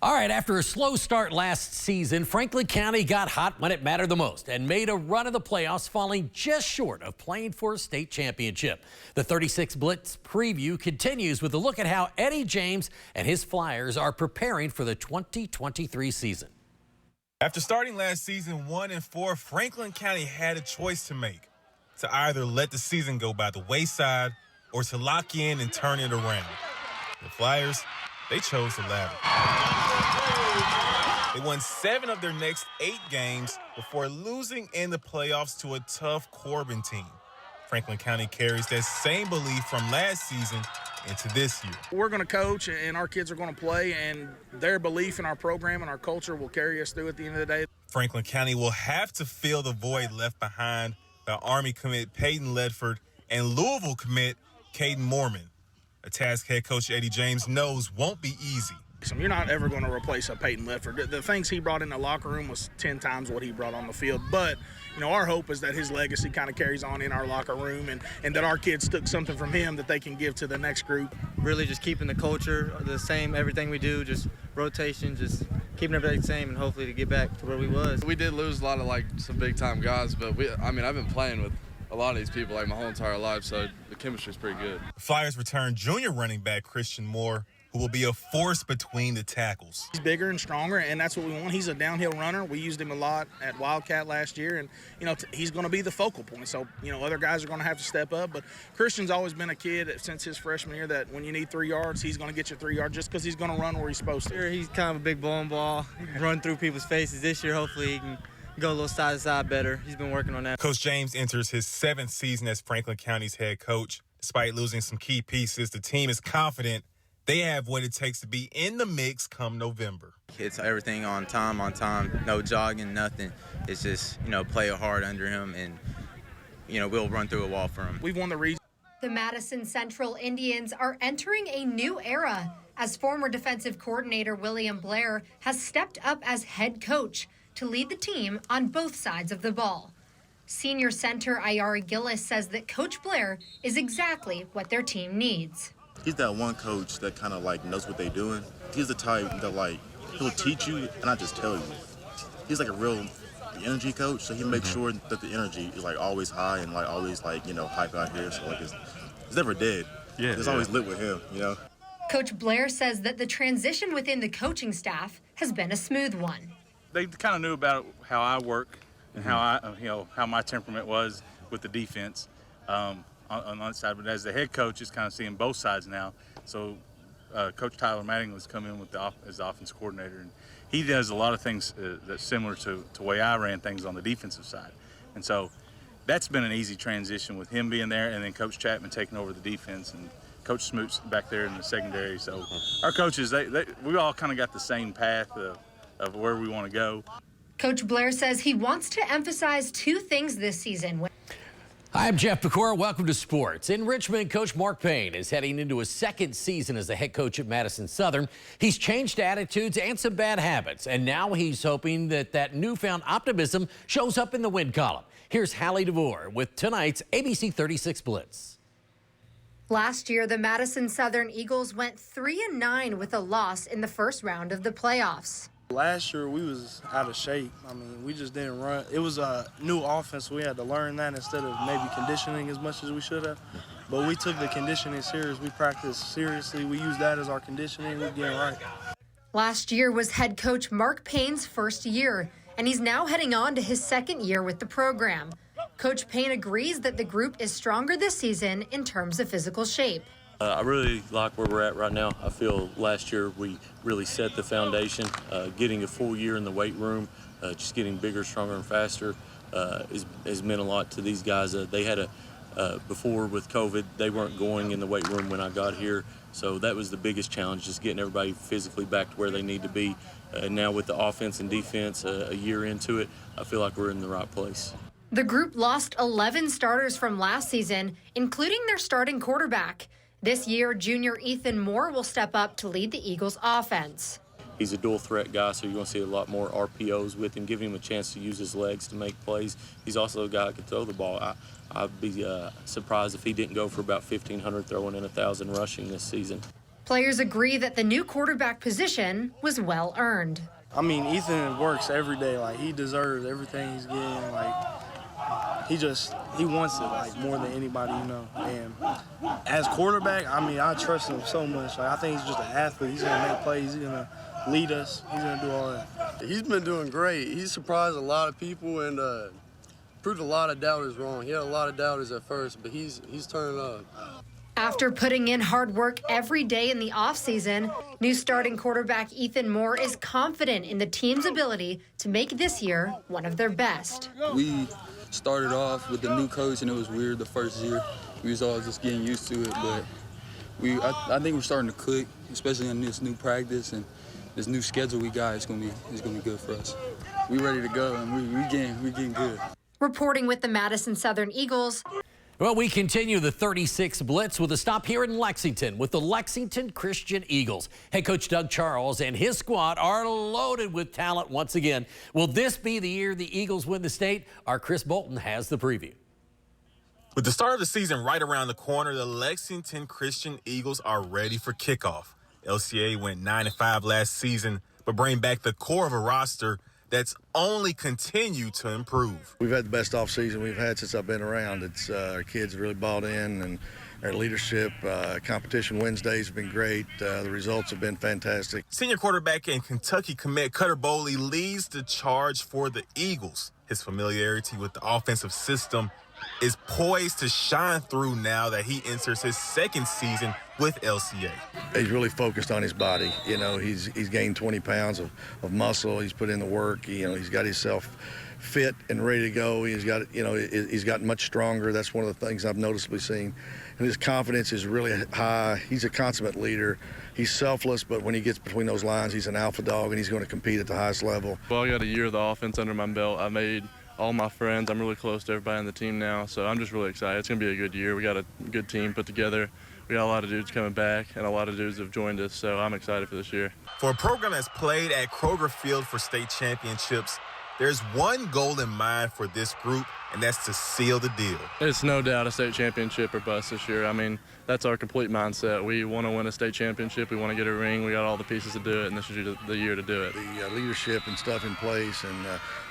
All right, after a slow start last season, Franklin County got hot when it mattered the most and made a run of the playoffs, falling just short of playing for a state championship. The 36 Blitz preview continues with a look at how Eddie James and his Flyers are preparing for the 2023 season. After starting last season 1-4, Franklin County had a choice to make, to either let the season go by the wayside or to lock in and turn it around. The Flyers, they chose the latter. They won 7 of their next 8 games before losing in the playoffs to a tough Corbin team. Franklin County carries that same belief from last season into this year. We're going to coach and our kids are going to play, and their belief in our program and our culture will carry us through at the end of the day. Franklin County will have to fill the void left behind by Army commit Peyton Ledford and Louisville commit Caden Mormon. A task head coach Eddie James knows won't be easy. You're not ever going to replace a Peyton Ledford. The things he brought in the locker room was 10 times what he brought on the field. But, our hope is that his legacy kind of carries on in our locker room and that our kids took something from him that they can give to the next group. Really just keeping the culture the same, everything we do, just rotation, just keeping everything the same and hopefully to get back to where we was. We did lose a lot of some big-time guys, but I've been playing with a lot of these people my whole entire life, so the chemistry's pretty good. The Flyers return junior running back Christian Moore, who will be a force between the tackles. He's bigger and stronger, and that's what we want. He's a downhill runner. We used him a lot at Wildcat last year, and, he's going to be the focal point. So, other guys are going to have to step up. But Christian's always been a kid since his freshman year that when you need 3 yards, he's going to get you 3 yards just because he's going to run where he's supposed to. He's kind of a big bowling ball, run through people's faces. This year, hopefully, he can go a little side to side better. He's been working on that. Coach James enters his 7th season as Franklin County's head coach. Despite losing some key pieces, the team is confident they have what it takes to be in the mix come November. It's everything on time, no jogging, nothing. It's just, play hard under him and, we'll run through a wall for him. We've won the region. The Madison Central Indians are entering a new era as former defensive coordinator William Blair has stepped up as head coach to lead the team on both sides of the ball. Senior center Ayari Gillis says that Coach Blair is exactly what their team needs. He's that one coach that kind of knows what they're doing. He's the type that he'll teach you and not just tell you. He's like a real energy coach, so he makes sure that the energy is always high and always hype out here. So it's never dead. It's always lit with him, Coach Blair says that the transition within the coaching staff has been a smooth one. They kind of knew about how I work and how my temperament was with the defense. On that side, but as the head coach is kind of seeing both sides now. So Coach Tyler Mattingly's come in as the offense coordinator, and he does a lot of things that's similar to the way I ran things on the defensive side. And so that's been an easy transition with him being there, and then Coach Chapman taking over the defense, and Coach Smoot's back there in the secondary. So our coaches, we all kind of got the same path of where we want to go. Coach Blair says he wants to emphasize 2 things this season. Hi, I'm Jeff Pecora. Welcome to Sports. In Richmond, Coach Mark Payne is heading into his 2nd season as the head coach at Madison Southern. He's changed attitudes and some bad habits, and now he's hoping that newfound optimism shows up in the win column. Here's Hallie DeVore with tonight's ABC 36 Blitz. Last year, the Madison Southern Eagles went 3-9 with a loss in the first round of the playoffs. Last year, we was out of shape. We just didn't run. It was a new offense, so we had to learn that instead of maybe conditioning as much as we should have. But we took the conditioning serious. We practiced seriously. We used that as our conditioning. We're getting right. Last year was head coach Mark Payne's first year, and he's now heading on to his 2nd year with the program. Coach Payne agrees that the group is stronger this season in terms of physical shape. I really like where we're at right now. I feel last year we really set the foundation. Getting a full year in the weight room, just getting bigger, stronger, and faster has meant a lot to these guys. They had before with COVID, they weren't going in the weight room when I got here. So that was the biggest challenge, just getting everybody physically back to where they need to be. Now with the offense and defense a year into it, I feel like we're in the right place. The group lost 11 starters from last season, including their starting quarterback. This year, junior Ethan Moore will step up to lead the Eagles' offense. He's a dual threat guy, so you're going to see a lot more RPOs with him, giving him a chance to use his legs to make plays. He's also a guy that can throw the ball. I'd be surprised if he didn't go for about 1,500 throwing and 1,000 rushing this season. Players agree that the new quarterback position was well earned. I mean, Ethan works every day. Like, he deserves everything he's getting. Like, he wants it, like, more than anybody, you know. And as quarterback, I mean, I trust him so much. Like, I think he's just an athlete. He's going to make plays. He's going to lead us. He's going to do all that. He's been doing great. He's surprised a lot of people and proved a lot of doubters wrong. He had a lot of doubters at first, but he's turning up. After putting in hard work every day in the offseason, new starting quarterback Ethan Moore is confident in the team's ability to make this year one of their best. We started off with the new coach, and it was weird the first year. We was all just getting used to it, but I think we're starting to click, especially on this new practice and this new schedule we got. It's gonna be good for us. We ready to go, and we getting good. Reporting with the Madison Southern Eagles. Well, we continue the 36 Blitz with a stop here in Lexington with the Lexington Christian Eagles. Head coach Doug Charles and his squad are loaded with talent once again. Will this be the year the Eagles win the state? Our Chris Bolton has the preview. With the start of the season right around the corner, the Lexington Christian Eagles are ready for kickoff. LCA went 9-5 last season, but bring back the core of a roster that's only continued to improve. We've had the best offseason we've had since I've been around. It's our kids really bought in, and our leadership, competition Wednesdays have been great. The results have been fantastic. Senior quarterback and Kentucky commit Cutter Boley leads the charge for the Eagles. His familiarity with the offensive system is poised to shine through now that he enters his second season with LCA. He's really focused on his body. You know, he's gained 20 pounds of muscle. He's put in the work. He's got himself fit and ready to go. He's gotten much stronger. That's one of the things I've noticeably seen. And his confidence is really high. He's a consummate leader. He's selfless, but when he gets between those lines, he's an alpha dog, and he's going to compete at the highest level. Well, I got a year of the offense under my belt. I made all my friends. I'm really close to everybody on the team now, so I'm just really excited. It's going to be a good year. We got a good team put together. We got a lot of dudes coming back, and a lot of dudes have joined us, so I'm excited for this year. For a program that's played at Kroger Field for state championships, there's one goal in mind for this group, and that's to seal the deal. It's no doubt a state championship or bust this year. I mean, that's our complete mindset. We want to win a state championship. We want to get a ring. We got all the pieces to do it, and this is the year to do it. The leadership and stuff in place, and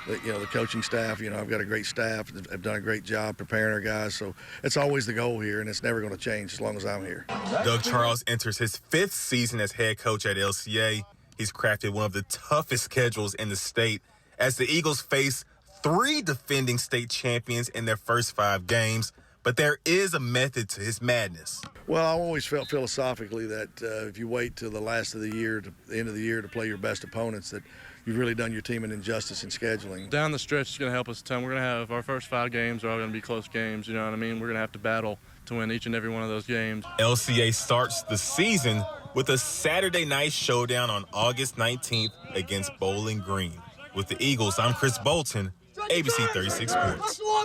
the coaching staff. I've got a great staff. Have done a great job preparing our guys. So it's always the goal here, and it's never going to change as long as I'm here. Doug Charles enters his 5th season as head coach at LCA. He's crafted one of the toughest schedules in the state as the Eagles face 3 defending state champions in their first 5 games. But there is a method to his madness. Well, I always felt philosophically that if you wait till the last of the year, to the end of the year, to play your best opponents, that you've really done your team an injustice in scheduling. Down the stretch, it's going to help us a ton. We're going to have our first 5 games are all going to be close games. You know what I mean? We're going to have to battle to win each and every one of those games. LCA starts the season with a Saturday night showdown on August 19th against Bowling Green. With the Eagles, I'm Chris Bolton, ABC 36 Sports.